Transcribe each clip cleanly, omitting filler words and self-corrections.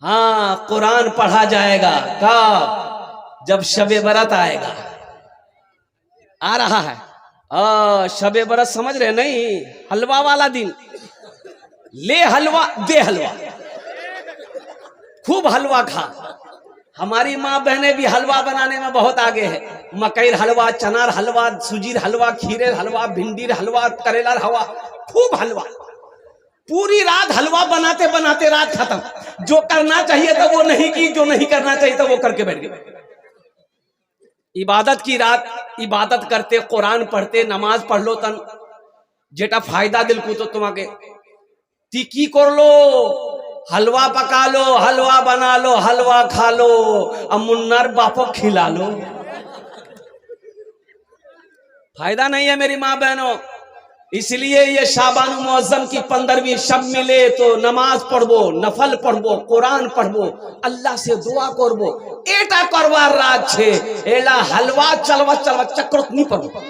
हाँ, कुरान पढ़ा जाएगा कब? जब शबे बरत आएगा। आ रहा है शबे बरत, समझ रहे नहीं? हलवा वाला दिन। ले हलवा दे हलवा, खूब हलवा खा। हमारी माँ बहने भी हलवा बनाने में बहुत आगे है। मकईर हलवा, चनार हलवा, सूजीर हलवा, खीरे हलवा, भिंडीर हलवा, करेलार हलवा, खूब हलवा। पूरी रात हलवा बनाते बनाते रात खत्म। जो करना चाहिए था वो नहीं की, जो नहीं करना चाहिए था वो करके बैठ गए। इबादत की रात इबादत करते, कुरान पढ़ते, नमाज पढ़ लो तन जेटा फायदा दिल को तो तुम्हारे ती की कर लो, हलवा पका लो, हलवा बना लो, हलवा खा लो, अब मुन्नर बापो खिला लो। फायदा नहीं है मेरी माँ बहनों। इसलिए ये शाबान मुअज्जम की 15वीं शब मिले तो नमाज पढ़बो, नफल पढ़बो, कुरान पढ़बो, अल्लाह से दुआ करबो। एटा करवार रात छे, एला हलवा चलवा चलवा चक्रत नहीं पढ़बो।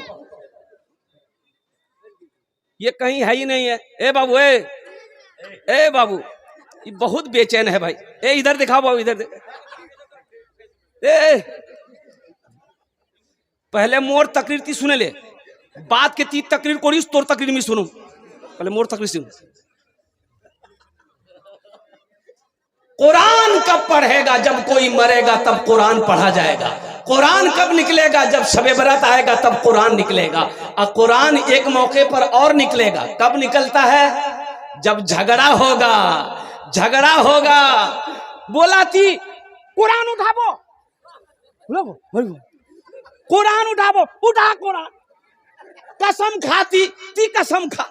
ये कहीं है ही नहीं है। ए बाबू, ए बाबू, ये बहुत बेचैन है भाई। ए इधर दिखाओ बाबू, इधर देख। पहले मोर तकरीर ती सुने ले, बात के ती तकरीर करिस, तोर तकरीर में सुनो। पहले मोर तकरीर सुन। कुरान कब पढ़ेगा? जब कोई मरेगा तब कुरान पढ़ा जाएगा। कुरान कब निकलेगा? जब शबे बरात आएगा तब कुरान निकलेगा। और कुरान एक मौके पर और निकलेगा। कब निकलता है? जब झगड़ा होगा। झगड़ा होगा, बोला थी कुरान उठाबो, कुरान उठाबो, उठा कुरान, कसम खाती ती कसम खा।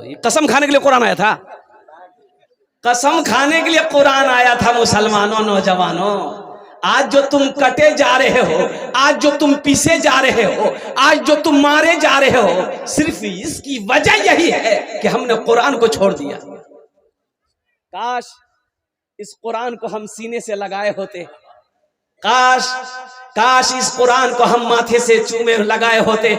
ये कसम खाने के लिए कुरान आया था। कसम खाने के लिए कुरान आया था। मुसलमानों, नौजवानों, आज जो तुम कटे जा रहे हो, आज जो तुम पीसे जा रहे हो, आज जो तुम मारे जा रहे हो, सिर्फ इसकी वजह यही है कि हमने कुरान को छोड़ दिया। काश इस कुरान को हम सीने से लगाए होते। काश इस कुरान को हम माथे से चूमे लगाए होते,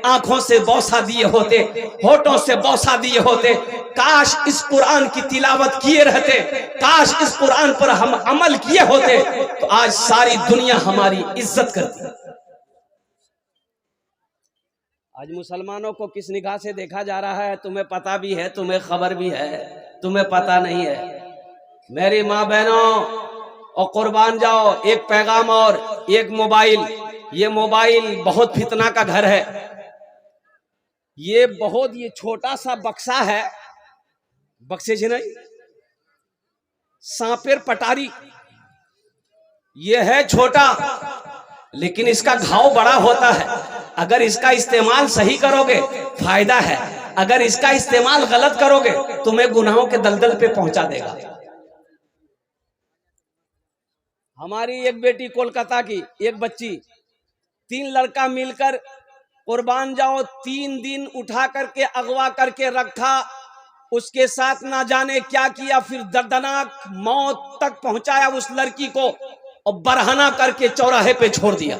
आंखों से बौसा दिए होते, होठों से बौसा दिए होते। काश इस कुरान की तिलावत किए रहते, काश इस कुरान पर हम अमल किए होते, तो आज सारी दुनिया हमारी इज्जत करती। आज मुसलमानों को किस निगाह से देखा जा रहा है तुम्हें पता भी है, तुम्हें खबर भी है, तुम्हें पता नहीं है। मेरी माँ बहनों, और कुर्बान जाओ, एक पैगाम और एक मोबाइल। ये मोबाइल बहुत फितना का घर है। ये छोटा सा बक्सा है, बक्से से नहीं, सांपेर पटारी। ये है छोटा, लेकिन इसका घाव बड़ा होता है। अगर इसका इस्तेमाल सही करोगे फायदा है, अगर इसका इस्तेमाल गलत करोगे तुम्हें गुनाहों के दलदल पे पहुंचा देगा। हमारी एक बेटी कोलकाता की, एक बच्ची, 3 लड़का मिलकर कुर्बान जाओ 3 दिन उठा करके अगवा करके रखा, उसके साथ ना जाने क्या किया, फिर दर्दनाक मौत तक पहुंचाया उस लड़की को और बरहना करके चौराहे पे छोड़ दिया।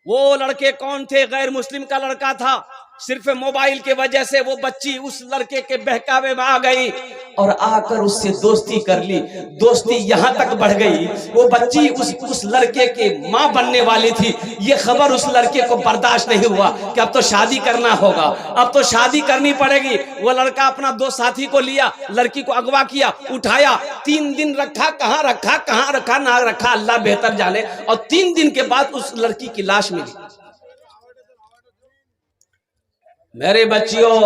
वो लड़के कौन थे? गैर मुस्लिम का लड़का था। सिर्फ मोबाइल के वजह से वो बच्ची उस लड़के के बहकावे में आ गई और आकर उससे दोस्ती कर ली। दोस्ती यहां तक बढ़ गई, वो बच्ची उस लड़के के मां बनने वाली थी। ये खबर उस लड़के को बर्दाश्त नहीं हुआ कि अब तो शादी करना होगा, अब तो शादी करनी पड़ेगी। वो लड़का अपना 2 साथी को लिया, लड़की को अगवा किया, उठाया, 3 दिन रखा, कहाँ रखा ना रखा अल्लाह बेहतर जाने। और 3 दिन के बाद उस लड़की की लाश मिली। मेरे बच्चियों,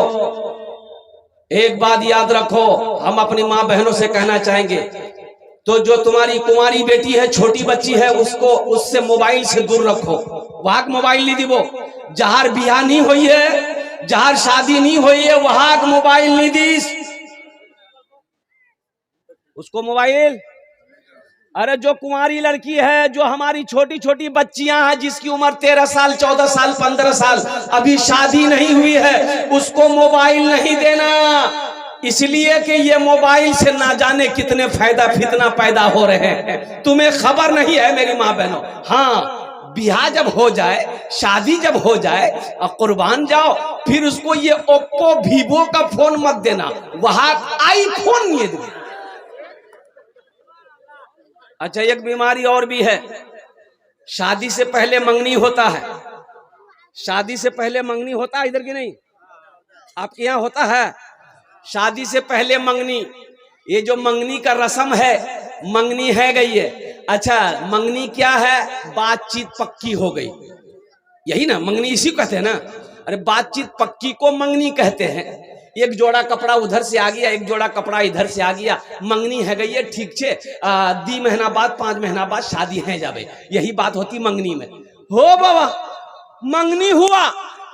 एक बात याद रखो, हम अपनी माँ बहनों से कहना चाहेंगे, तो जो तुम्हारी कुंवारी बेटी है, छोटी बच्ची है, उससे मोबाइल से दूर रखो। वहां मोबाइल नहीं दीबो। जहार बियाह नहीं हुई है, जहार शादी नहीं हुई है, वहां मोबाइल नहीं दीस उसको मोबाइल। अरे जो कुंवारी लड़की है, जो हमारी छोटी छोटी बच्चियां हैं, जिसकी उम्र 13 साल, 14 साल, 15 साल, अभी शादी नहीं हुई है, उसको मोबाइल नहीं देना। इसलिए कि ये मोबाइल से ना जाने कितने फायदा फितना पैदा हो रहे हैं, तुम्हें खबर नहीं है मेरी माँ बहनों। हाँ, ब्याह जब हो जाए, शादी जब हो जाए और कुर्बान जाओ, फिर उसको ये ओप्पो वीवो का फोन मत देना, वहां आईफोन नहीं देना। अच्छा, एक बीमारी और भी है, शादी से पहले मंगनी होता है। शादी से पहले मंगनी होता है इधर की नहीं, आपके यहाँ होता है शादी से पहले मंगनी। ये जो मंगनी का रस्म है, मंगनी है गई है। अच्छा, मंगनी क्या है? बातचीत पक्की हो गई, यही ना मंगनी, इसी को कहते हैं ना। अरे बातचीत पक्की को मंगनी कहते हैं। एक जोड़ा कपड़ा उधर से आ गया, एक जोड़ा कपड़ा इधर से आ गया, मंगनी है गई है, ठीक छे। 2 महीना बाद 5 महीना बाद शादी है जावे, यही बात होती मंगनी में। हो बाबा, मंगनी हुआ,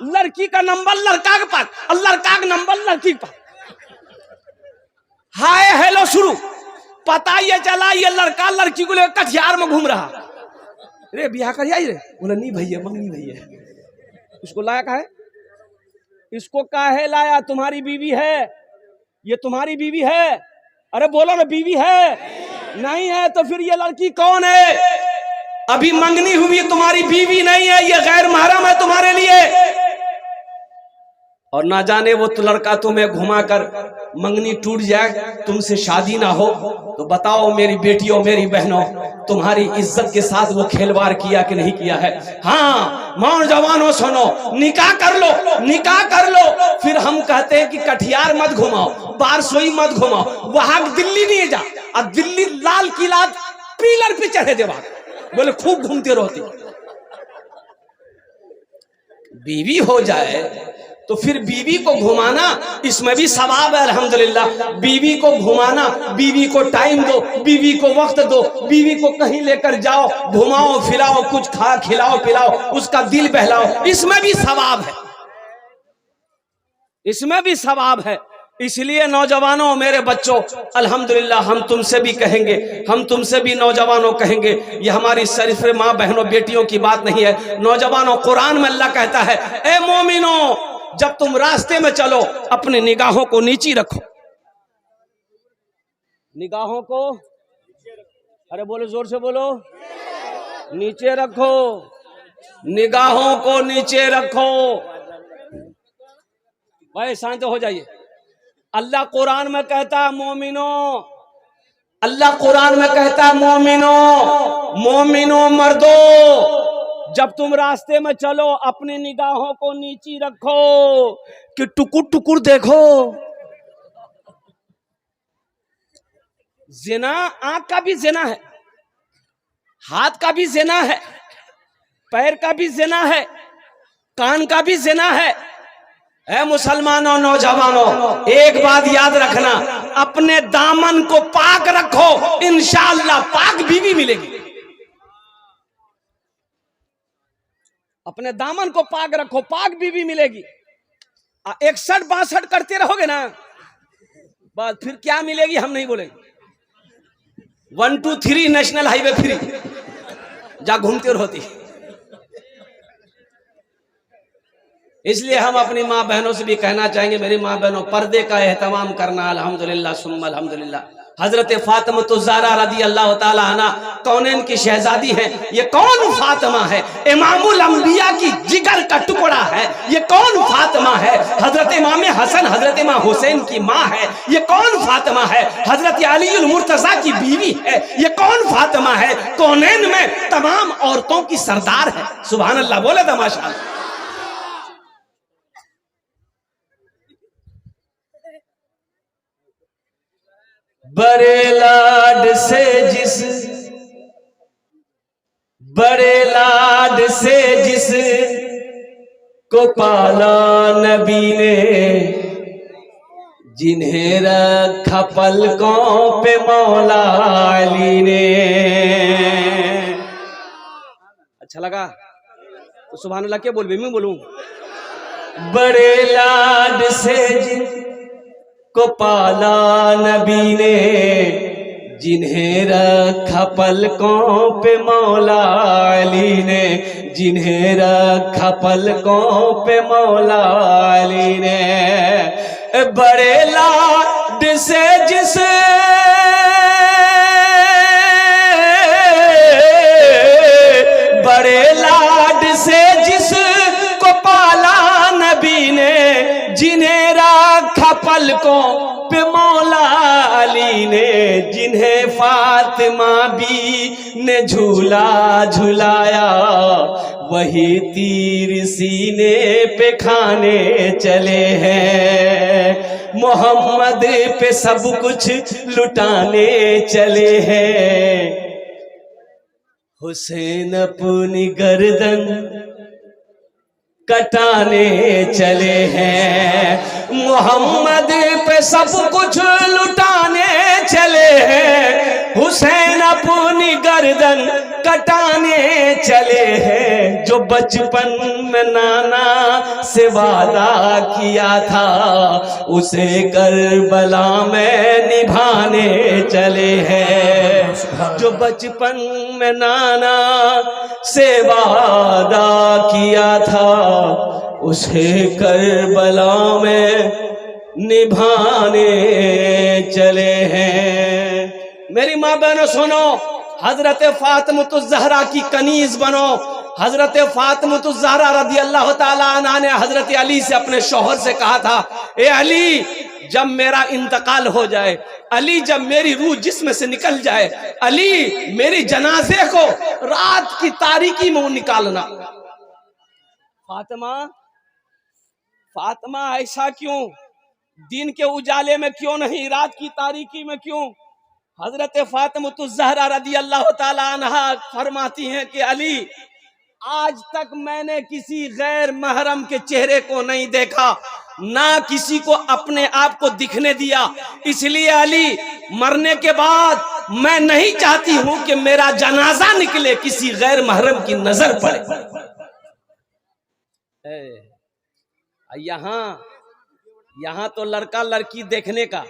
लड़की का नंबर लड़का के पास और लड़का का नंबर लड़की के पास, हाय हेलो शुरू। पता ये चला ये लड़का लड़की को लेकर कटिहार में घूम रहा। रे बियाह कर आई रे, बोला नहीं भैया मंगनी भैया। उसको लाया का है, इसको काहे लाया? तुम्हारी बीवी है, ये तुम्हारी बीवी है। अरे बोलो ना, बीवी है नहीं है तो फिर ये लड़की कौन है? अभी मंगनी हुई, तुम्हारी बीवी नहीं है, ये गैर महरम है तुम्हारे लिए। और ना जाने वो तो लड़का तुम्हें घुमाकर मंगनी टूट जाए, तुमसे शादी ना हो। तो बताओ मेरी बेटियों, मेरी बहनों, तुम्हारी इज्जत के साथ वो खेलवाड़ किया कि नहीं किया है? हाँ नौजवानों सुनो, निकाह कर लो, निकाह कर लो। फिर हम कहते हैं कि कटिहार मत घुमाओ, बारसोई मत घुमाओ, वहां दिल्ली नहीं जा। और दिल्ली लाल किला पिलर पे चढ़े देवा, बोले खूब घूमते रहती। बीवी हो जाए तो फिर बीवी को घुमाना, इसमें भी सवाब है अल्हम्दुलिल्लाह। बीवी को घुमाना, बीवी को टाइम दो, बीवी को वक्त दो, बीवी को कहीं लेकर जाओ, घुमाओ फिराओ, कुछ खा खिलाओ पिलाओ, उसका दिल बहलाओ, इसमें भी सवाब है, इसमें भी सवाब है। इसलिए नौजवानों, मेरे बच्चों, अल्हम्दुलिल्लाह हम तुमसे भी कहेंगे, हम तुमसे भी नौजवानों कहेंगे, ये हमारी शरीफ माँ बहनों बेटियों की बात नहीं है। नौजवानों, कुरान में अल्लाह कहता है, ए मोमिनो, जब तुम रास्ते में चलो अपनी निगाहों को नीची रखो। निगाहों को, अरे बोलो जोर से बोलो, नीचे रखो, निगाहों को नीचे रखो। भाई शांत हो जाइए। अल्लाह कुरान में कहता है मोमिनो, अल्लाह कुरान में कहता है मोमिनो, मोमिनो मर्दो, जब तुम रास्ते में चलो अपनी निगाहों को नीची रखो कि टुकुर टुकुर देखो। जिना आंख का भी जिना है, हाथ का भी जिना है, पैर का भी जिना है, कान का भी जिना है। ऐ मुसलमानों, नौजवानों, एक बात याद रखना, अपने दामन को पाक रखो, इंशाअल्लाह पाक बीवी मिलेगी। अपने दामन को पाक रखो, पाक बीवी मिलेगी। 61-62 करते रहोगे ना, बस फिर क्या मिलेगी हम नहीं बोलेंगे। 1 2 3 नेशनल हाईवे फ्री, जा घूमते रहती। इसलिए हम अपनी माँ बहनों से भी कहना चाहेंगे, मेरी माँ बहनों, पर्दे का एहतमाम करना। अल्हम्दुलिल्लाह सुम्मा अल्हम्दुलिल्लाह। हजरत फातिमा ज़हरा रदी अल्लाह ताला अन्हा कौनैन की शहजादी है। ये कौन फातिमा है? इमामुल अंबिया की जिगर का टुकड़ा है। ये कौन फातिमा है? हजरत इमाम हसन, हजरत इमाम हुसैन की माँ है। ये कौन फातिमा है? हजरत अलीउल मुर्तजा की बीवी है। ये कौन फातिमा है? कौनैन में तमाम औरतों की सरदार है। सुभान अल्लाह, बोले तो माशाअल्लाह। बड़े लाड से जिस, बड़े लाड से जिस को पाला नबी ने, जिन्हें रखा पलकों पे मौला अली ने। अच्छा लगा तो सुभान अल्लाह। क्या बोल भी मैं बोलूं? बड़े लाड से जिस को पाला नबी ने, जिन्हें रखा पलकों पे मौला अली ने, जिन्हें रखा पलकों पे मौला अली ने। बड़े लाड से जिस, बड़े लाड से जिस को पाला नबी ने, जिन्हें रखा पलकों पे मौला अली ने, जिन्हें जिन्हें फातिमा भी ने झूला झुलाया, वही तीर सीने पे खाने चले हैं। मोहम्मद पे सब कुछ लुटाने चले हैं। हुसैन अपनी गर्दन कटाने चले हैं। मोहम्मद पे सब कुछ लुटाने चले हैं। हुसैन अपनी गर्दन कटाने चले हैं। जो बचपन में नाना से वादा किया था, उसे करबला में निभाने चले हैं। जो बचपन में नाना से वादा किया था, उसे करबला में निभाने चले हैं। मेरी माँ बहनों सुनो, हजरत फातिमा ज़हरा की कनीज बनो। हजरत फातिमा ज़हरा रदी अल्लाह ताला अन्हा ने हजरत अली से अपने शौहर से कहा था, ए अली, जब मेरा इंतकाल हो जाए, अली जब मेरी रूह जिस्म से निकल जाए, अली मेरी जनाजे को रात की तारीकी में निकालना। फातिमा, फातिमा ऐसा क्यों? दिन के उजाले में क्यों नहीं, रात की तारीकी में क्यों? हजरत फातिमा ज़हरा रदी अल्लाह ताला अन्हा फरमाती हैं कि अली, आज तक मैंने किसी गैर महरम के चेहरे को नहीं देखा, ना किसी को अपने आप को दिखने दिया। इसलिए अली, मरने के बाद मैं नहीं चाहती हूं कि मेरा जनाजा निकले, किसी गैर महरम की नजर पड़े। यहाँ तो लड़का लड़की देखने का,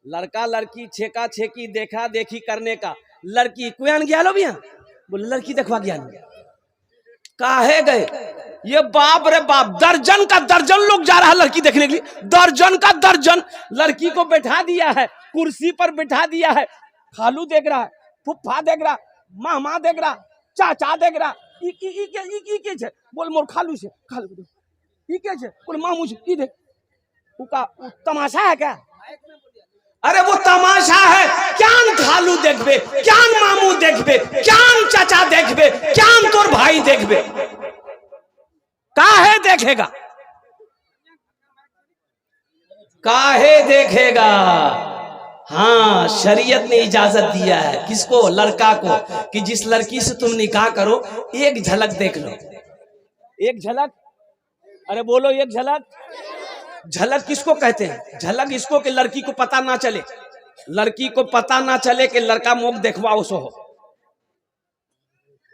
लड़का लड़की छेका छेकी देखा देखी करने का, लड़की कुयान गया लो भैया, बोले लड़की देखवा गया काहे गए? ये बाप रे बाप, दर्जन का दर्जन लोग जा रहा है लड़की देखने के लिए, दर्जन का दर्जन। लड़की को बैठा दिया है, कुर्सी पर बैठा दिया है, खालू देख रहा है, फुफ्फा देख रहा, मामा देख रहा, चाचा देख रहा, बोल मोर खालू से, खालू बोल मामू से, ई देख तमाशा है क्या? अरे वो तमाशा है। क्यान खालू देखबे, क्यान मामू देखबे, क्यान चाचा देखबे, क्यान तोर भाई देखबे, काहे देखेगा, काहे देखेगा? हाँ, शरीयत ने इजाजत दिया है किसको? लड़का को, कि जिस लड़की से तुम निकाह करो, एक झलक देख लो। एक झलक, अरे बोलो एक झलक। झलक किसको कहते हैं? झलक इसको कि लड़की को पता ना चले, लड़की को पता ना चले कि लड़का मुख देखवाओ सो हो,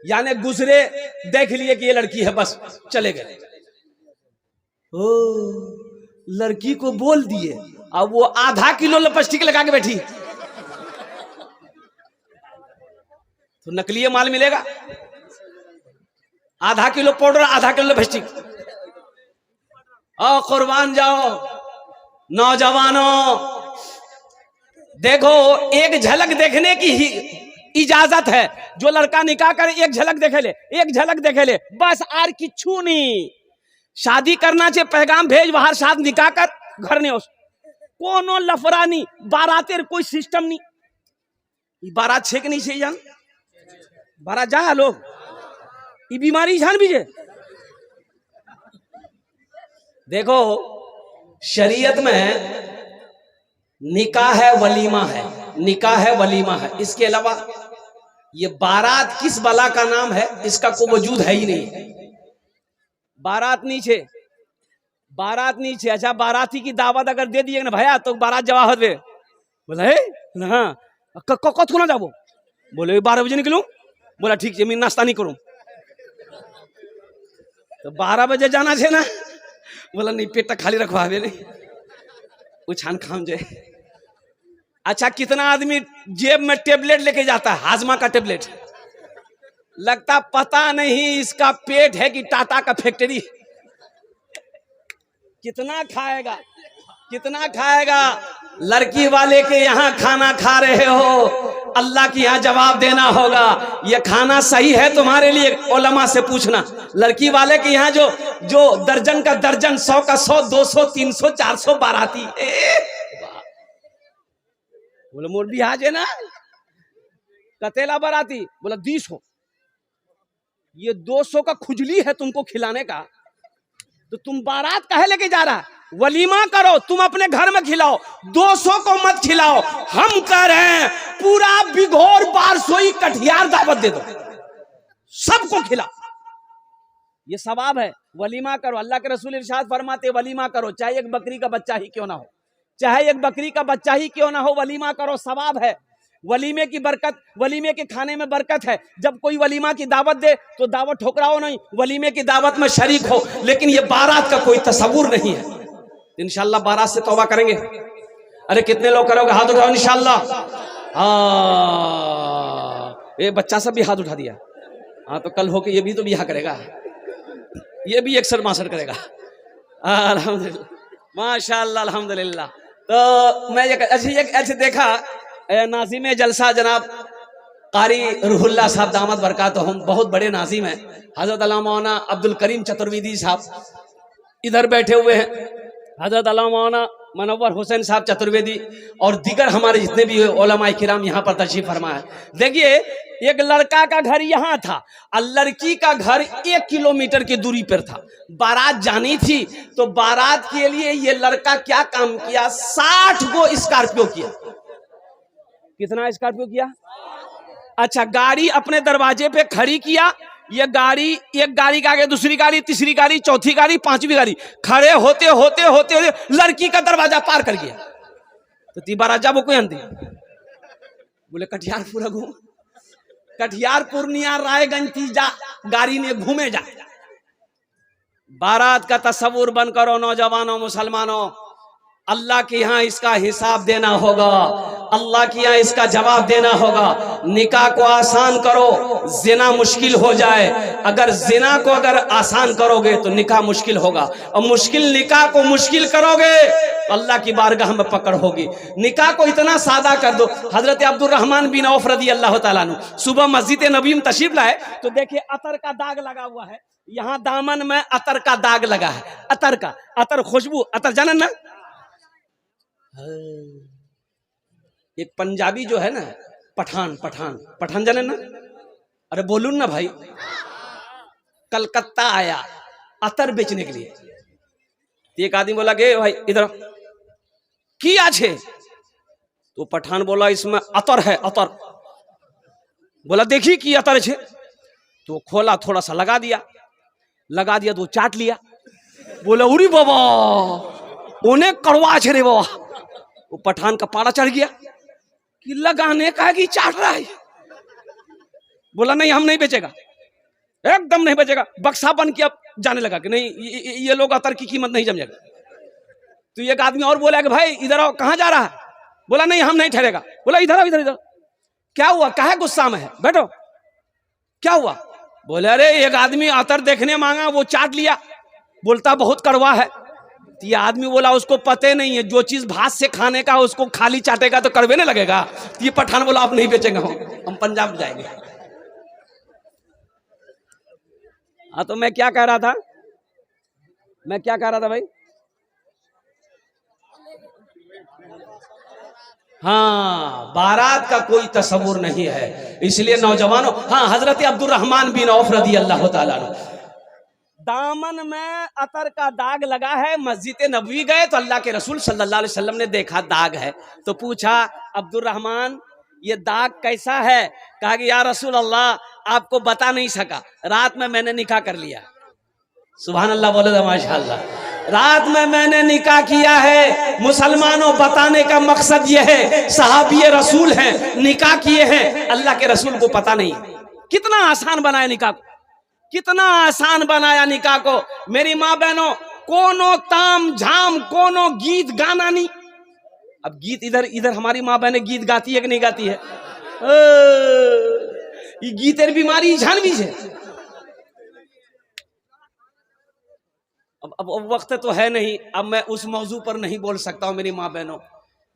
यानी गुजरे देख लिए कि ये लड़की है, बस चले गए। ओ, लड़की को बोल दिए, अब वो आधा किलो लिपस्टिक लगा के बैठी, तो नकली माल मिलेगा। आधा किलो पाउडर, आधा किलो लिपस्टिक। और कुर्बान जाओ नौजवानों, देखो एक झलक देखने की ही इजाजत है। जो लड़का निकाह करे एक झलक देखे ले, एक झलक देखे ले, बस आर किच्छू नहीं। शादी करना चाहिए, पैगाम भेज बाहर, शादी निकाह कर, घर नहीं हो कोनो लफड़ा नहीं, बारातेर कोई सिस्टम नहीं। बारात छेक नहीं से जान, बारात जा लोग, ये बीमारी जान बीजे। देखो शरीयत में निकाह है, वलीमा है, निकाह है, वलीमा है। इसके अलावा ये बारात किस बला का नाम है, इसका कोई वजूद है ही नहीं। बारात नीचे, बारात नीचे। अच्छा, बाराती की दावत अगर दे दिए ना भैया, तो बारात जवाब दे, बोला हाँ कत को ना जाबो, बोले 12 बजे निकलूं, बोला ठीक है, मैं नाश्ता नहीं करूं, तो 12 बजे जाना है ना, बोला नहीं पेट खाली रखवा नहीं, उछान खाम जाए। अच्छा, कितना आदमी जेब में टेबलेट लेके जाता है, हाजमा का टेबलेट, लगता पता नहीं इसका पेट है कि टाटा का फैक्ट्री। कितना खाएगा, कितना खाएगा? लड़की वाले के यहाँ खाना खा रहे हो, अल्लाह के यहाँ जवाब देना होगा, ये खाना सही है तुम्हारे लिए? उलमा से पूछना। लड़की वाले के यहाँ जो दर्जन का दर्जन, 100 का 100, 200, 300, 400 बाराती, बोले मोर बिहाज है ना, कतेला बराती, बोला 200। ये 200 का खुजली है तुमको खिलाने का, तो तुम बारात काहे लेके जा रहा है? वलीमा करो, तुम अपने घर में खिलाओ, 200 को मत खिलाओ। हम कह रहे हैं पूरा बिघोर बारसोई कटियार दावत दे दो, सबको खिलाओ, ये सवाब है। वलीमा करो, अल्लाह के रसूल इरशाद फरमाते वलीमा करो, चाहे एक बकरी का बच्चा ही क्यों ना हो, चाहे एक बकरी का बच्चा ही क्यों ना हो, वलीमा करो, सवाब है। वलीमे की बरकत, वलीमे के खाने में बरकत है। जब कोई वलीमा की दावत दे तो दावत ठुकराओ नहीं, वलीमे की दावत में शरीक हो। लेकिन ये बारात का कोई तसव्वुर नहीं है। इंशाल्लाह बारात से तौबा करेंगे। अरे कितने लोग करोगे? हाथ उठाओ इंशाल्लाह। ये बच्चा सब भी हाथ उठा दिया। हाँ तो कल होके ये भी तो बिहा करेगा, ये भी 61-62 करेगा। अल्हम्दुलिल्लाह, माशाअल्लाह, अल्हम्दुलिल्लाह। तो मैं ऐसे देखा नाज़िम जलसा जनाब कारी रूहुल्लाह साहब दामद बरकातहुम, बहुत बड़े नाज़िम हैं, हजरत अल्लामा मौलाना अब्दुल करीम चतुर्वेदी साहब इधर बैठे हुए हैं, हजरत अल्लामा मौलाना मनव्वर हुसैन साहब चतुर्वेदी और दीगर हमारे जितने भी उलमाए किराम यहाँ पर तशरीफ फरमा है। देखिए एक लड़का का घर यहाँ था और लड़की का घर 1 किलोमीटर की दूरी पर था। बारात जानी थी तो बारात के लिए ये लड़का क्या काम किया, 60 गो स्कॉर्पियो किया। कितना स्कॉर्पियो किया? अच्छा, गाड़ी अपने दरवाजे पे खड़ी किया। ये गाड़ी, एक गाड़ी के आगे दूसरी गाड़ी, तीसरी गाड़ी, चौथी गाड़ी, 5वीं गाड़ी, खड़े होते होते होते लड़की का दरवाजा पार कर गया। तो ती बाराजा वो कोई आंधी बोले कटिहार पूरा घूम, कटिहार पूर्णिया रायगंज ती जा, गाड़ी ने घूमे जा। बारात का तस्वुर बन करो नौजवानों, मुसलमानों, अल्लाह के यहाँ इसका हिसाब देना होगा, अल्लाह के यहाँ इसका जवाब देना होगा। निकाह को आसान करो, जिना मुश्किल हो जाए। अगर जिना को अगर आसान करोगे तो निकाह मुश्किल होगा, और मुश्किल निकाह को मुश्किल करोगे तो अल्लाह की बारगाह में पकड़ होगी। निकाह को इतना सादा कर दो। हजरत अब्दुर्रहमान बिन औफ रदी अल्लाह तआला अन्हु सुबह मस्जिद नबी में तशरीफ लाए तो देखिए अतर का दाग लगा हुआ है, यहाँ दामन में अतर का दाग लगा है। अतर का, अतर खुशबू, अतर जानन ना। एक पंजाबी जो है ना, पठान, पठान, पठान जाने ना, अरे बोलून ना भाई, कलकत्ता आया अतर बेचने के लिए। एक आदमी बोला कि भाई इधर की आछे, तो पठान बोला इसमें अतर है, अतर। बोला देखी की अतर छे, तो खोला, थोड़ा सा लगा दिया, लगा दिया तो चाट लिया। बोला उरी बाबा उन्हें कड़वा छे रे बाबा। वो पठान का पारा चढ़ गया कि लगाने का है कि चाट रहा है। बोला नहीं हम नहीं बेचेगा, एकदम नहीं बेचेगा। बक्सा बन के अब जाने लगा कि नहीं ये लोग अतर की कीमत नहीं समझेगा। तो एक आदमी और बोला कि भाई इधर आओ, कहाँ जा रहा है? बोला नहीं हम नहीं ठहरेगा। बोला इधर आओ, इधर इधर। क्या हुआ, काहे गुस्सा में है, बैठो, क्या हुआ? बोले अरे एक आदमी अतर देखने मांगा, वो चाट लिया, बोलता बहुत कड़वा है। ये आदमी बोला उसको पते नहीं है, जो चीज भात से खाने का उसको खाली चाटेगा तो कड़वे नहीं लगेगा। ये पठान बोला आप नहीं बेचेंगे, हम पंजाब जाएंगे। हाँ तो मैं क्या कह रहा था, मैं क्या कह रहा था भाई? हाँ, बारात का कोई तस्वुर नहीं है, इसलिए नौजवानों, हाँ हजरत अब्दुर्रहमान बिन औफ रदी अल्लाह तआला अन्हु दामन में अतर का दाग लगा है। मस्जिद नबवी गए तो अल्लाह के रसूल सल्लल्लाहु अलैहि वसल्लम ने देखा दाग है, तो पूछा अब्दुर्रहमान ये दाग कैसा है? कहा कि या रसूल अल्लाह आपको बता नहीं सका, रात में मैंने निकाह कर लिया। सुभान अल्लाह बोले तो माशाअल्लाह, रात में मैंने निकाह किया है। मुसलमानों बताने का मकसद यह है सहाबी रसूल हैं, निकाह किए हैं, अल्लाह के रसूल को पता नहीं। कितना आसान बनाया निकाह को, कितना आसान बनाया निकाह को। मेरी माँ बहनों, कोनो ताम झाम, कोनो गीत गाना नहीं। अब गीत इधर इधर हमारी माँ बहनें गीत गाती है कि नहीं गाती है? ये गीतेर बीमारी झानवी है। अब वक्त तो है नहीं, अब मैं उस मौजू पर नहीं बोल सकता हूँ। मेरी माँ बहनों,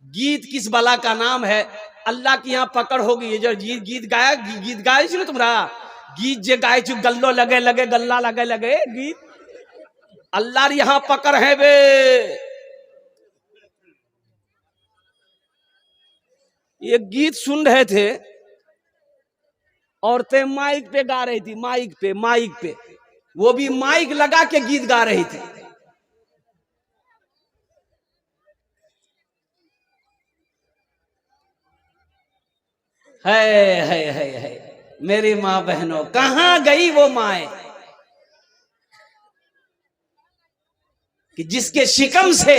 गीत किस बला का नाम है, अल्लाह की यहाँ पकड़ होगी। ये जो गीत गाया, गीत गाए ना तुम्हारा, गीत जे गाय चु गल्लो लगे लगे, गल्ला लगे लगे, गीत अल्लाह यहाँ पकड़ है बे। ये गीत सुन रहे थे, औरतें माइक पे गा रही थी, माइक पे, वो भी माइक लगा के गीत गा रही थी। है मेरी माँ बहनों, कहां गई वो माए कि जिसके शिकम से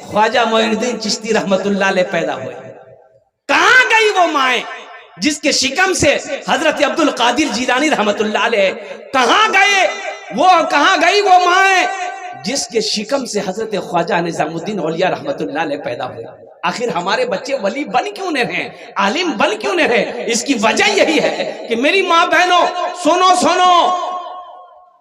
ख्वाजा मोइनुद्दीन चिश्ती रहमतुल्लाह अलैह पैदा हुए। कहां गई वो माए जिसके शिकम से हजरत अब्दुल कादिर जीलानी रहमतुल्लाह अलैह, कहां गए वो, कहां गई वो माए जिसके शिकम से हजरत ख्वाजा निजामुद्दीन औलिया रहमतुल्लाह अलैह पैदा हुए। आखिर हमारे बच्चे वली बन क्यों नहीं रहे, आलिम बन क्यों नहीं रहे? इसकी वजह यही है कि मेरी माँ बहनों सुनो,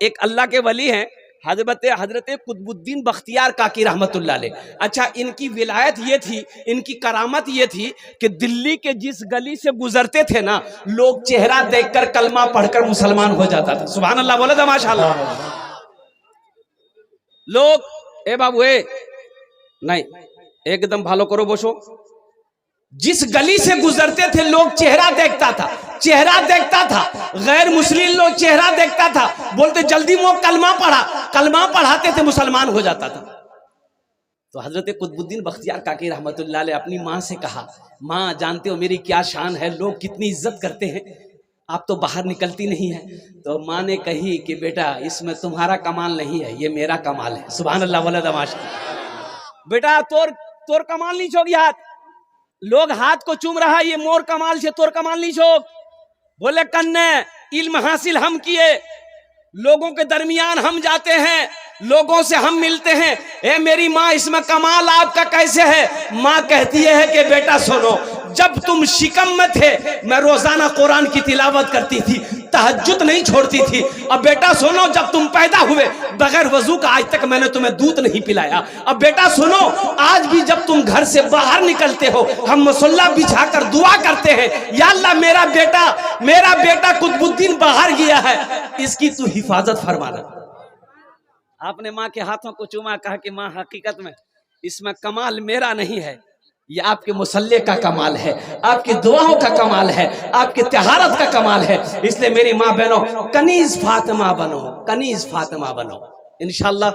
एक अल्लाह के वली हैं हजरत कुतुबुद्दीन बख्तियार काकी रहमतुल्लाह अलैह। अच्छा, इनकी विलायत ये थी, इनकी करामत ये थी कि दिल्ली के जिस गली से गुजरते थे ना, लोग चेहरा देखकर कलमा पढ़कर मुसलमान हो जाता था। सुभान अल्लाह बोला था माशाअल्लाह। लोग ए बाबू नहीं, एकदम भालो करो बोसो। जिस गली से गुजरते थे लोग चेहरा देखता था, गैर मुस्लिम लोग चेहरा देखता था, बोलते जल्दी वो कलमा पढ़ाते थे, मुसलमान हो जाता था। तो हजरत कुतुबुद्दीन बख्तियार काकी रहमतुल्लाह अलैह अपनी माँ से कहा, माँ जानते हो मेरी क्या शान है, लोग कितनी इज्जत करते हैं, आप तो बाहर निकलती नहीं है। तो माँ ने कही कि बेटा इसमें तुम्हारा कमाल नहीं है, ये मेरा कमाल है। सुभान अल्लाह वाला दमाश। बेटा तोर कमाल नहीं छोड़, हाथ लोग हाथ को चूम रहा, ये मोर कमाल से तोर कमाल नहीं छोड़। बोले कन्ने इल्म हासिल हम किए, लोगों के दरमियान हम जाते हैं, लोगों से हम मिलते हैं। ए मेरी माँ इसमें कमाल आपका कैसे है? माँ कहती है कि बेटा सुनो, जब तुम शिकम में थे मैं रोजाना कुरान की तिलावत करती थी, तहज्जुद नहीं छोड़ती थी। अब बेटा सुनो, जब तुम पैदा हुए बगैर वजू का आज तक मैंने तुम्हें दूध नहीं पिलाया। अब बेटा सुनो, आज भी जब तुम घर से बाहर निकलते हो हम मुसल्ला बिछाकर दुआ करते हैं, या अल्लाह मेरा बेटा कुतुबुद्दीन बाहर गया है, इसकी तू हिफाजत फरमाना। आपने माँ के हाथों को चूमा, कहा कि माँ हकीकत में इसमें कमाल मेरा नहीं है, ये आपके मुसल्ले का कमाल है, आपकी दुआओं का कमाल है, आपकी तहारत का कमाल है। इसलिए मेरी माँ बहनों कनीज फातिमा बनो। इंशाल्लाह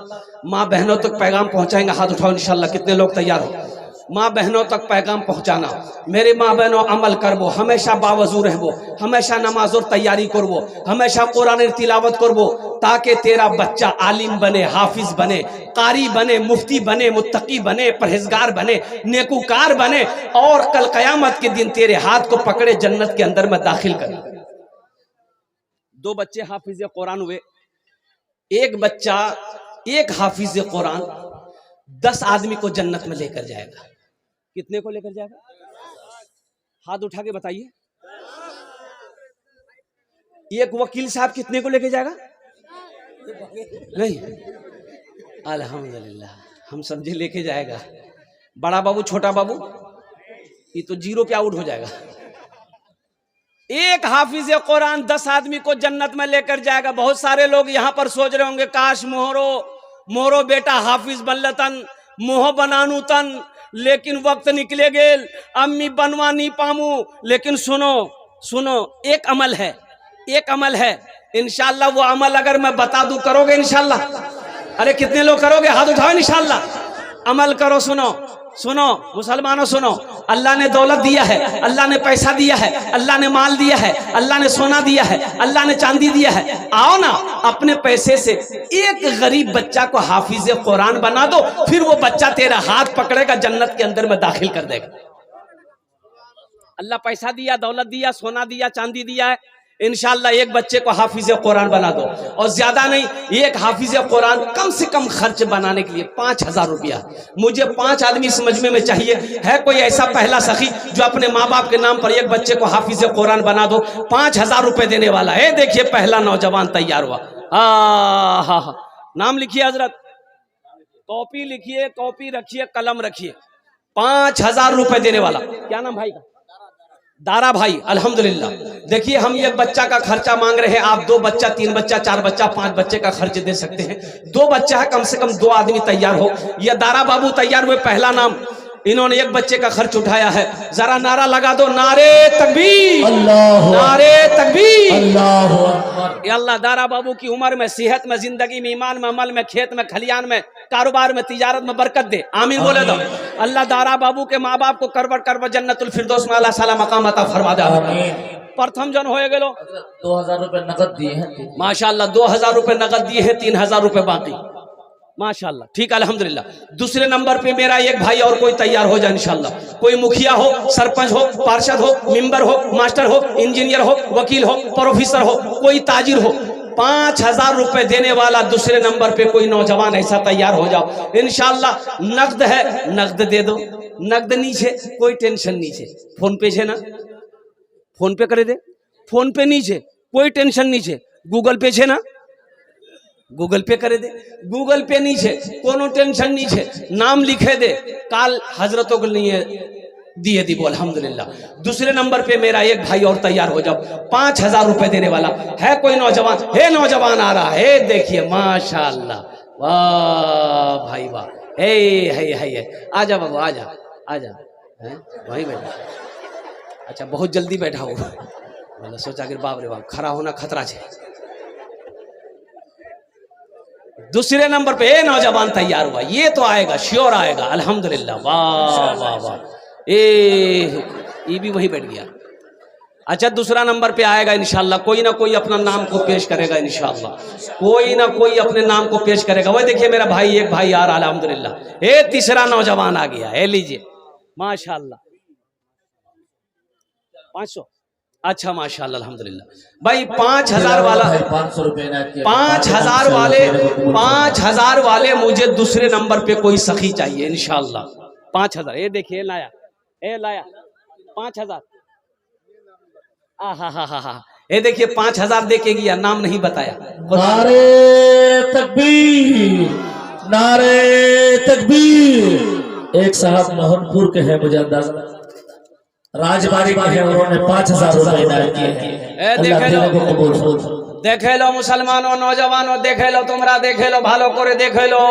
माँ बहनों तक पैगाम पहुंचाएंगे। हाथ उठाओ इंशाल्लाह, कितने लोग तैयार हो माँ बहनों तक पैगाम पहुंचाना। मेरे माँ बहनों अमल करबो, हमेशा बावजू रहबो, हमेशा नमाज और तैयारी करबो, हमेशा कुरान तिलावत करबो, ताकि तेरा बच्चा आलिम बने, हाफिज बने, कारी बने, मुफ्ती बने, मुत्तकी बने, परहेजगार बने, नेकूकार बने, और कल कयामत के दिन तेरे हाथ को पकड़े जन्नत के अंदर में दाखिल कर। 2 बच्चे हाफिज कुरान हुए, एक बच्चा एक हाफिज कुरान 10 आदमी को जन्नत में लेकर जाएगा। कितने को लेकर जाएगा? हाथ उठा के बताइए। एक वकील साहब कितने को लेकर जाएगा? नहीं, अल्हम्दुलिल्लाह हम समझे लेके जाएगा। बड़ा बाबू छोटा बाबू ये तो 0 पे आउट हो जाएगा। एक हाफिज कुरान 10 आदमी को जन्नत में लेकर जाएगा। बहुत सारे लोग यहाँ पर सोच रहे होंगे काश मोहरो बेटा हाफिज बनलतन, मोह बनानू तन, लेकिन वक्त निकले गेल, अम्मी बनवा नहीं पामू। लेकिन सुनो एक अमल है इंशाल्लाह, वो अमल अगर मैं बता दूं करोगे इंशाल्लाह? अरे कितने लोग करोगे? हाथ उठाओ इंशाल्लाह। अमल करो। सुनो मुसलमानों सुनो, अल्लाह ने दौलत दिया है, अल्लाह ने पैसा दिया है, अल्लाह ने माल दिया है, अल्लाह ने सोना दिया है, अल्लाह ने चांदी दिया है। आओ ना अपने पैसे से एक गरीब बच्चा को हाफिज कुरान बना दो, फिर वो बच्चा तेरा हाथ पकड़ेगा, जन्नत के अंदर में दाखिल कर देगा। अल्लाह पैसा दिया, दौलत दिया, सोना दिया, चांदी दिया है, इंशाल्लाह एक बच्चे को हाफिज कुरान बना दो। और ज्यादा नहीं, एक हाफिज कुरान कम से कम खर्च बनाने के लिए 5000 रुपया। मुझे 5 आदमी इस मजमे में चाहिए। है कोई ऐसा पहला सखी जो अपने माँ बाप के नाम पर एक बच्चे को हाफिज कुरान बना दो? 5000 रुपए देने वाला है। देखिए पहला नौजवान तैयार हुआ। हाँ, नाम लिखिए हजरत, कॉपी लिखिए, कॉपी रखिए, कलम रखिए। 5000 रुपए देने वाला। क्या नाम भाई का? दारा भाई। अल्हम्दुलिल्लाह। देखिए हम एक बच्चा का खर्चा मांग रहे हैं, आप 2 बच्चा, 3 बच्चा, 4 बच्चा, 5 बच्चे का खर्च दे सकते हैं। 2 बच्चा है, कम से कम 2 आदमी तैयार हो। ये दारा बाबू तैयार हुए। पहला नाम इन्होंने एक बच्चे का खर्च उठाया है। जरा नारा लगा दो, नारे तकबीर, नारे तकबीर, अल्लाहु अकबर। या अल्लाह दारा बाबू की उम्र में, सेहत में, जिंदगी में, ईमान में, अमल में, खेत में, खलियान में, कारोबार में, तिजारत में बरकत दे। आमीन बोले दो। अल्लाह दारा बाबू के माँ बाप को करबर करबर जन्नतुल फिरदौस में अल्लाह साला मकाम अता फरमा दे। प्रथम जन होए गेलो 2000 रुपए नकद दिए हैं माशाल्लाह, 2000 रुपए नकद दिए हैं, 3000 रुपए बाकी माशाल्लाह। ठीक है अल्हम्दुलिल्लाह। दूसरे नंबर पे मेरा एक भाई और कोई तैयार हो जाए इंशाल्लाह। कोई मुखिया हो, सरपंच हो, पार्षद हो, मेंबर हो, मास्टर हो, इंजीनियर हो, वकील हो, प्रोफेसर हो, कोई ताजिर हो, 5000 रुपए देने वाला दूसरे नंबर पे कोई नौजवान ऐसा तैयार हो जाओ इंशाल्लाह। नकद है, नकद दे दो, नकद नीचे, कोई टेंशन नीचे। फोन पे है ना, फोन पे करे दे, फोन पे नीचे, कोई टेंशन नीचे। गूगल पे है ना, गूगल पे करे दे, गूगल पे नीचे, कोनो टेंशन नीचे। नाम लिखे दे, काल हजरतों के लिए दिए दी बोल अल्हम्दुलिल्लाह। दूसरे नंबर पे मेरा एक भाई और तैयार हो जाओ, 5000 रुपए देने वाला है कोई नौजवान। हे नौजवान आ रहा है, देखिए माशाल्लाह, वाह भाई वाह, है आजा बाबू, आजा आजा, वही बैठा। अच्छा बहुत जल्दी बैठा हो, मैंने सोचा कि बाप रे बाप, खड़ा होना खतरा है। दूसरे नंबर पे ए नौजवान तैयार हुआ, ये तो आएगा, श्योर आएगा अल्हम्दुलिल्लाह। वाह वाह वाह, ये भी वही बैठ गया। अच्छा दूसरा नंबर पे आएगा इंशाल्लाह, कोई ना कोई अपना नाम को पेश करेगा इंशाल्लाह, कोई ना कोई अपने नाम को पेश करेगा। वही देखिए मेरा भाई, एक भाई आ रहा अल्हम्दुलिल्लाह। ये तीसरा नौजवान आ गया, ये लीजिए माशाल्लाह 500। अच्छा माशाल्लाह अल्हम्दुलिल्लाह। भाई 5000 वाला, 500 रुपए 5000 वाले, 5000 वाले मुझे दूसरे नंबर पे कोई सखी चाहिए इंशाल्लाह। 5000, ये देखिए लाया, ये लाया 5000। हा, ये देखिए 5000 दे के गया, नाम नहीं बताया। नारे तकबीर, नारे तकबीर। एक साहब मोहनपुर के हैं, मुझे अंदाजा राजबाड़ी में है, उन्होंने 5000 रुपए इनाम किए हैं। देखे लो मुसलमानों, नौजवानों देखे लो, तुमरा देखे लो, भालो करे देखे लो,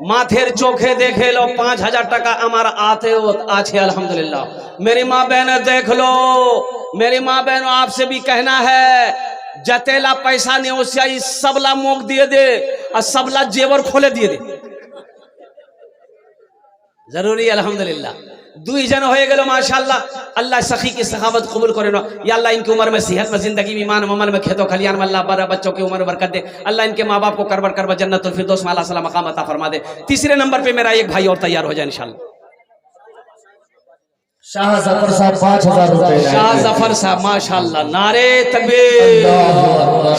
माथेर चोखे देखे लो, 5000 टका हमारा आते हो आछे अल्हम्दुलिल्लाह। मेरी माँ बहन देख लो, मेरी माँ बहनों आपसे भी कहना है, जतेला पैसा नहीं ओसिया सबला मोक दिए दे और सबला जेवर खोले दिए दे, जरूरी अल्हम्दुलिल्लाह। 2 जन हो गए माशाल्लाह। अल्लाह सखी की सखावत कबूल करे ना या अल्लाह, इनकी उम्र में, सेहत में, जिंदगी में, ईमान अमल में, खेतों खलियान में अल्लाह बड़ा बच्चों की उम्र में बरकत दे। अल्लाह इनके माँ बाप को करबर करबर जन्नतुल फिरदौस में अल्लाह सला मकाम अता फरमा दे। तीसरे नंबर पे मेरा एक भाई और तैयार हो जाए इंशाल्लाह। शाह जफर साहब 5000 रुपए। शाह जफर साहब माशाल्लाह, नारे तकबीर।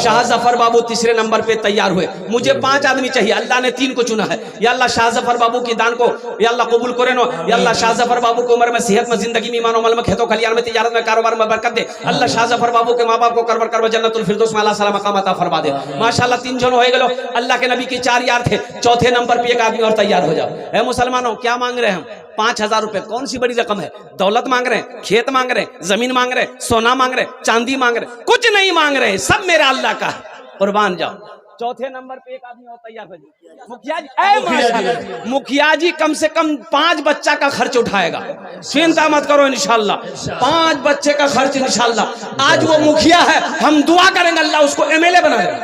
शाह जफर बाबू तीसरे नंबर पे तैयार हुए। मुझे 5 आदमी चाहिए, अल्लाह ने 3 को चुना है। या अल्लाह शाह जफर बाबू की दान को या अल्लाह कबूल करे नो। या अल्लाह शाह जफर बाबू को उम्र में, सेहत में, जिंदगी में, ईमान अमल में, खेतों खलियान में, तिजारत में, कारोबार में बरकत दे। अल्लाह शाह जफर बाबू के माँ बाप को करबर करबर जन्नतुल फिरदौस में अल्लाह सला मकाम अता फरमा दे माशाल्लाह। 3 जन हो गए। अल्लाह के नबी के 4 यार थे। चौथे नंबर पे एक आदमी और तैयार हो जाओ। है मुसलमानों, क्या मांग रहे हैं हम? 5000 रुपए, कौन सी बड़ी रकम है? दौलत मांग रहे हैं, खेत मांग रहे हैं, जमीन मांग रहे हैं, सोना मांग रहे हैं, चांदी मांग रहे हैं? कुछ नहीं मांग रहे, सब मेरा अल्लाह का है, कुर्बान जाओ। चौथे नंबर पे एक आदमी और तैयार हो जाए। मुखिया जी, माशाल्लाह, मुखिया जी कम से कम 5 बच्चा का खर्च उठाएगा, चिंता मत करो इंशाल्लाह। 5 बच्चे का खर्च इंशाल्लाह। आज वो मुखिया है, हम दुआ करेंगे अल्लाह उसको एमएलए बना देगा।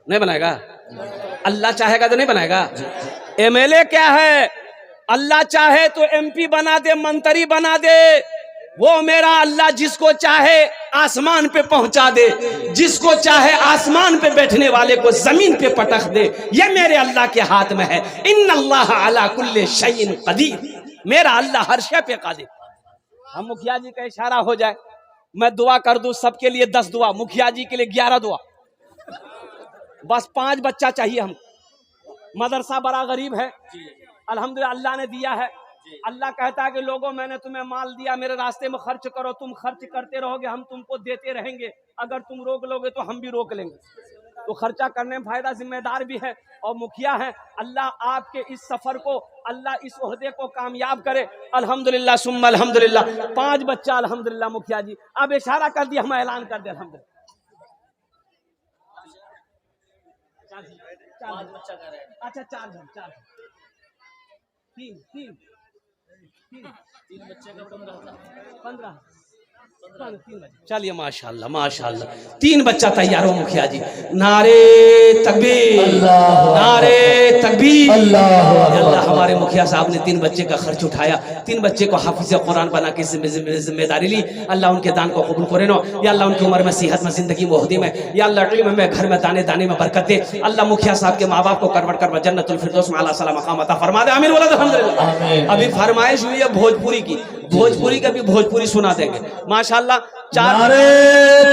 नहीं बनाएगा? अल्लाह चाहेगा तो नहीं बनाएगा। एमएलए क्या है, अल्लाह चाहे तो एमपी बना दे, मंत्री बना दे। वो मेरा अल्लाह जिसको चाहे आसमान पे पहुंचा दे, जिसको चाहे आसमान पे बैठने वाले को जमीन पे पटक दे। ये मेरे अल्लाह के हाथ में है। इन्नल्लाह अला कुल्ले शैइन कदीर। मेरा अल्लाह हर शय पे कादिर। हम मुखिया जी का इशारा हो जाए, मैं दुआ कर दूं सबके लिए 10 दुआ, मुखिया जी के लिए 11 दुआ। बस 5 बच्चा चाहिए हमको। मदरसा बड़ा गरीब है, अल्हम्दुलिल्लाह अल्लाह ने दिया है। अल्लाह कहता है कि लोगों मैंने तुम्हें माल दिया, मेरे रास्ते में खर्च करो। तुम खर्च करते रहोगे, हम तुमको देते रहेंगे। अगर तुम रोक लोगे तो हम भी रोक लेंगे। तो खर्चा करने में फायदा, जिम्मेदार भी है और मुखिया है। अल्लाह आपके इस सफर को, अल्लाह इस ओहदे को कामयाब करे अल्हम्दुलिल्लाह सुम्मा अल्हम्दुलिल्लाह। 5 बच्चा अल्हम्दुलिल्लाह। मुखिया जी अब इशारा कर दिया, हम ऐलान कर दे अल्हम्दुलिल्लाह। 5 बच्चा कर रहे हैं। अच्छा 4 जन। तीन बच्चे का 15 चलिए माशाल्लाह माशाल्लाह, 3 बच्चा तैयार हो मुखिया जी। नारे तकबीर, नारे तकबीर। अल्लाह, हमारे मुखिया साहब ने 3 बच्चे का खर्च उठाया, 3 बच्चे को हाफिज कुरान बना के जिम्मेदारी ली। अल्लाह उनके दान को कबूल करे नो या अल्लाह, उनकी उम्र में सेहत में, जिंदगी में, ओहदे में या अल्लाह, इल्म में, घर में, दाने दाने में बरकत दे। अल्लाह मुखिया साहब के माँ बाप को करवट कर जन्नतुल फिरदौस में आला सलाम मकाम अता फरमा दे। आमीन बोला अल्हम्दुलिल्लाह। अभी फरमाइश हुई है भोजपुरी की, भोजपुरी का भी भोजपुरी सुना देंगे माशाल्लाह। नारे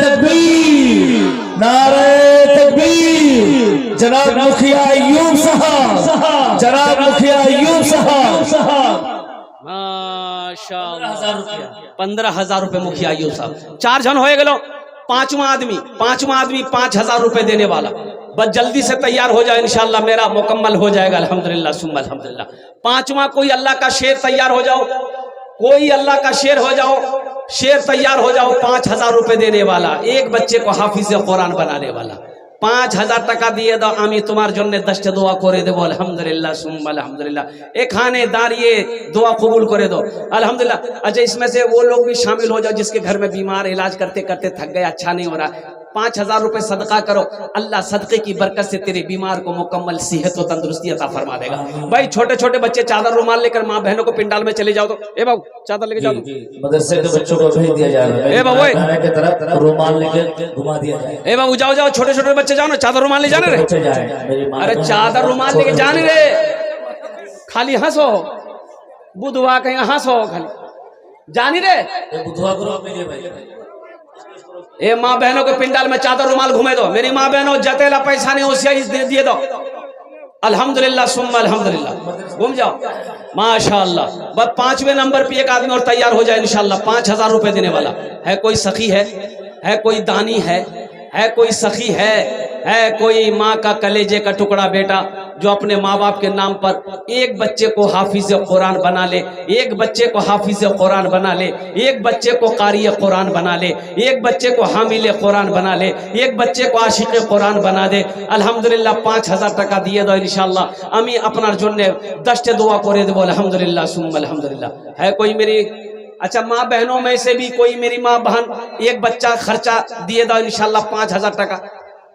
तकबीर, नारे तकबीर। जनाब मुखिया अय्यूब साहब, जनाब मुखिया अय्यूब साहब माशाल्लाह। 15,000 रुपए मुखिया अय्यूब साहब। 4 जन होए गलो, पांचवा आदमी 5,000 रुपए देने वाला। बस जल्दी से तैयार हो जाए, इंशाल्लाह मेरा मुकम्मल हो जाएगा। अल्हम्दुलिल्लाह सुम्मा अल्हम्दुलिल्लाह। 5वां कोई अल्लाह का शेर तैयार हो जाओ, कोई अल्लाह का शेर हो जाओ, शेर तैयार हो जाओ। 5,000 रुपए देने वाला, एक बच्चे को हाफिज कुरान बनाने वाला। 5,000 টাকা দিয়ে দাও, আমি তোমার জন্য 10টা দোয়া করে দেবো। अल्हम्दुलिल्लाह सुम्मा अल्हम्दुलिल्लाह। एक खाने दारिये दुआ कबूल करे दो अल्हम्दुलिल्लाह। अच्छा, इसमें से वो लोग भी शामिल हो जाओ जिसके घर में बीमार, इलाज करते करते थक गए, अच्छा नहीं हो रहा। 5,000 रुपए सदका करो, अल्लाह सदके की बरकत से तेरे बीमार को मुकम्मल सेहत और तंदुरुस्ती अता फरमा देगा। भाई छोटे छोटे बच्चे चादर रुमाल लेकर माँ बहनों को पिंडाल में चले जाओ तो, ए बाबू चादर लेके जाओ, मदरसे के बच्चों को भेज दिया जाए। ए बाबू की तरफ रुमाल लेके घुमा दिया जाए। ए बाबू जाओ जाओ, छोटे छोटे बच्चे जाओ ना, चादर रुमाल ले जाने रे। अरे चादर रुमाल लेके जाने रे, खाली हंसो बुधवा कहीं हंसो, खाली जानी रे। बुधवा करो मेरे भाई। ए माँ बहनों के पिंडाल में चादर रुमाल घूमे दो। मेरी माँ बहनों जतेला पैसा नहीं होशियारी दे दिए दो। अल्हम्दुलिल्लाह सुम्मा अल्हम्दुलिल्लाह। घूम जाओ माशाअल्लाह। बस 5वें नंबर पे एक आदमी और तैयार हो जाए इंशाअल्लाह। 5,000 रुपए देने वाला है। कोई सखी है कोई दानी है कोई सखी है कोई माँ का कलेजे का टुकड़ा बेटा जो अपने माँ बाप के नाम पर एक बच्चे को हाफिज कुरान बना ले, एक बच्चे को हाफिज कुरान बना ले, एक बच्चे को कारी कुरान बना ले, एक बच्चे को हामिल कुरान बना ले, एक बच्चे को आशिक कुरान बना दे। अल्हम्दुलिल्लाह 5,000 টাকা দিয়ে দাও इंशाअल्लाह। আমি আপনার জন্য 10টা দোয়া করে দেব अल्हम्दुलिल्लाह सुम्मा अल्हम्दुलिल्लाह। है कोई मेरी, अच्छा माँ बहनों में से भी कोई मेरी माँ बहन एक बच्चा खर्चा दिए दो इंशाल्लाह 5,000 টাকা।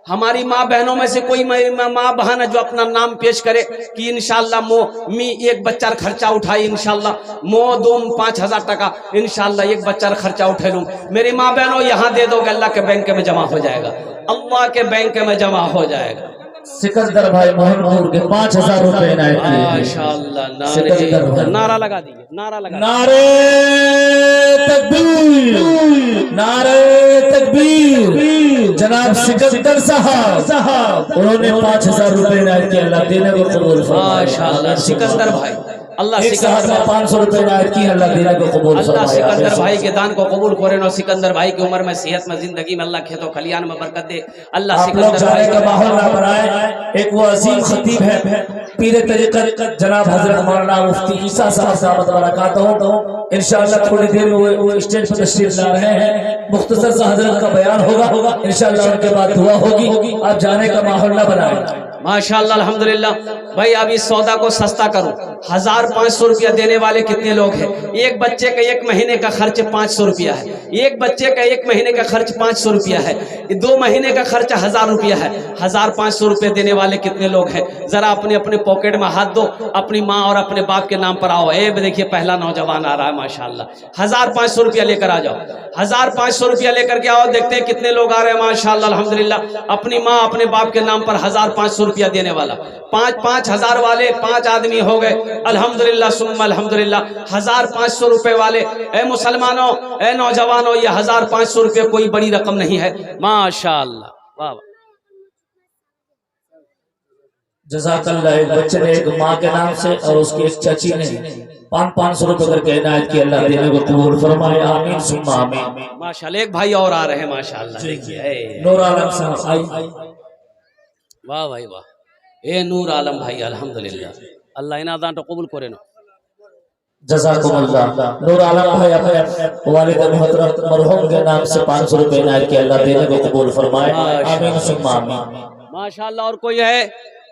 हमारी माँ बहनों में से कोई माँ बहन है जो अपना नाम पेश करे कि इंशाल्लाह मो मी एक बच्चार खर्चा उठाई इंशाल्लाह मो दोम 5,000 টাকা इंशाल्लाह एक बच्चार खर्चा उठे लूं। मेरी माँ बहनों यहाँ दे दोगे, अल्लाह के बैंक में जमा हो जाएगा, अल्लाह के बैंक में जमा हो जाएगा। सिकंदर भाई मोहनपुर के 5,000 रुपए इनायत किए। माशाअल्लाह, नारा लगा दीजिए, नारा लगा, नारे तकबीर, नारे तकबीर। जनाब सिकंदर साहब उन्होंने 5,000 रुपए इनायत किए। अल्लाह देने को कबूल फरमाए। माशाअल्लाह सिकंदर भाई, अल्लाह सिकंदर 500 रुपए इनायत किए। अल्लाह देने को कबूल फरमाए। अल्लाह सिकंदर भाई के दान को कबूल करे ना। सिकंदर भाई की उम्र में, सेहत में, जिंदगी में अल्लाह खेतों खलियान में बरकत दे। अल्लाह सिकंदर भाई का माहौल ना बनाए। एक वो अजीम खतीब है पीर तरीक़त जनाब हजरत मौलाना मुफ्ती ईसा साहब साहब बरकातहू। इंशाअल्लाह थोड़ी देर में वो स्टेज पर तशरीफ ला रहे हैं। मुख्तसर सा हजरत का बयान होगा इंशाअल्लाह, उनके बाद दुआ होगी। आप जाने का माहौल ना बनाए। माशाअल्लाह अल्हम्दुलिल्लाह। भाई अब इस सौदा को सस्ता करो। 1,500 रुपया देने वाले कितने लोग हैं? एक बच्चे का 1 महीने का खर्च 500 रुपया है। एक बच्चे का 1 महीने का खर्च 500 रुपया है। 2 महीने का खर्च 1,000 रुपया है। 1,500 रुपये देने वाले कितने लोग हैं? जरा अपने अपने पॉकेट में हाथ दो, अपनी माँ और अपने बाप के नाम पर आओ। देखिए पहला नौजवान आ रहा है माशाअल्लाह। 1,500 रुपया लेकर आ जाओ। 1,500 रुपया लेकर के आओ, देखते हैं कितने लोग आ रहे हैं माशाअल्लाह अल्हम्दुलिल्लाह। अपनी माँ अपने बाप के नाम पर 1,500 रुपया देने वाला 5,000 वाले 5 आदमी हो गए अल्हम्दुलिल्लाह सुम्मा अल्हम्दुलिल्लाह। 1,500 रुपए वाले, ए मुसलमानों, ए नौजवानों, ये 1,500 रुपये कोई बड़ी रकम नहीं है माशाअल्लाह। वाह जज़ाकल्लाह। एक बच्चे ने एक माँ के नाम से और उसकी एक चाची ने 500 रुपए करके इनायत की। अल्लाह देने को कबूल फरमाए। आमीन सुम्मा आमीन। माशाअल्लाह। एक भाई और आ रहे हैं माशाअल्लाह, देखिए नूर आलम साहब आई। वाह भाई वाह, ए नूर आलम भाई अल्हम्दुलिल्लाह। अल्लाह इना दान तो कबूल करे ना। जज़ाकुमुल्लाह। नूर आलम भाई अपने वालिद मोहतरम मरहूम के नाम से 500 रुपए इनायत किए। अल्लाह देने को कबूल फरमाए। आमीन सुम्मा आमीन। माशाअल्लाह। और कोई है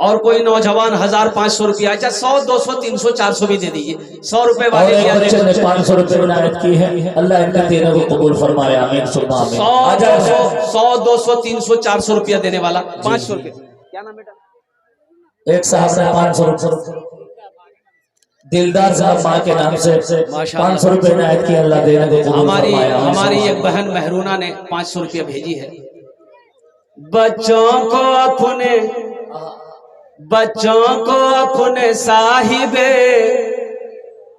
और कोई नौजवान 1500 रुपया, अच्छा 100, 200, 300, 400 भी दे दीजिए। 100 रुपए और वाले एक बच्चे ने 500 रुपए इनायत की है, अल्लाह इनका देने को कबूल फरमाए, आमीन सुम्मा आमीन। 100, 200, 300, 400 रुपया देने वाला 500 रुपये। क्या नाम बेटा? एक साहब ने 500 रुपए दिलदार साहब माँ के नाम से 500 रुपए इनायत की, अल्लाह देने को कबूल फरमाए। हमारी एक बहन महरूना ने 500 रुपया भेजी है। बच्चों को अपने साहिबे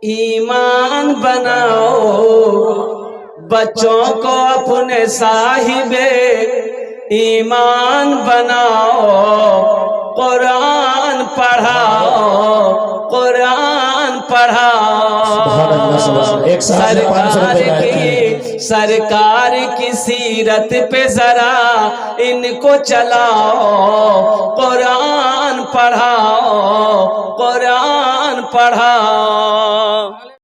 ईमान बनाओ, बच्चों को अपने साहिबे ईमान बनाओ, कुरान पढ़ाओ, कुरान पढ़ाओ। एक सरकार की सीरत पे जरा इनको चलाओ, कुरान पढ़ाओ, कुरान पढ़ाओ।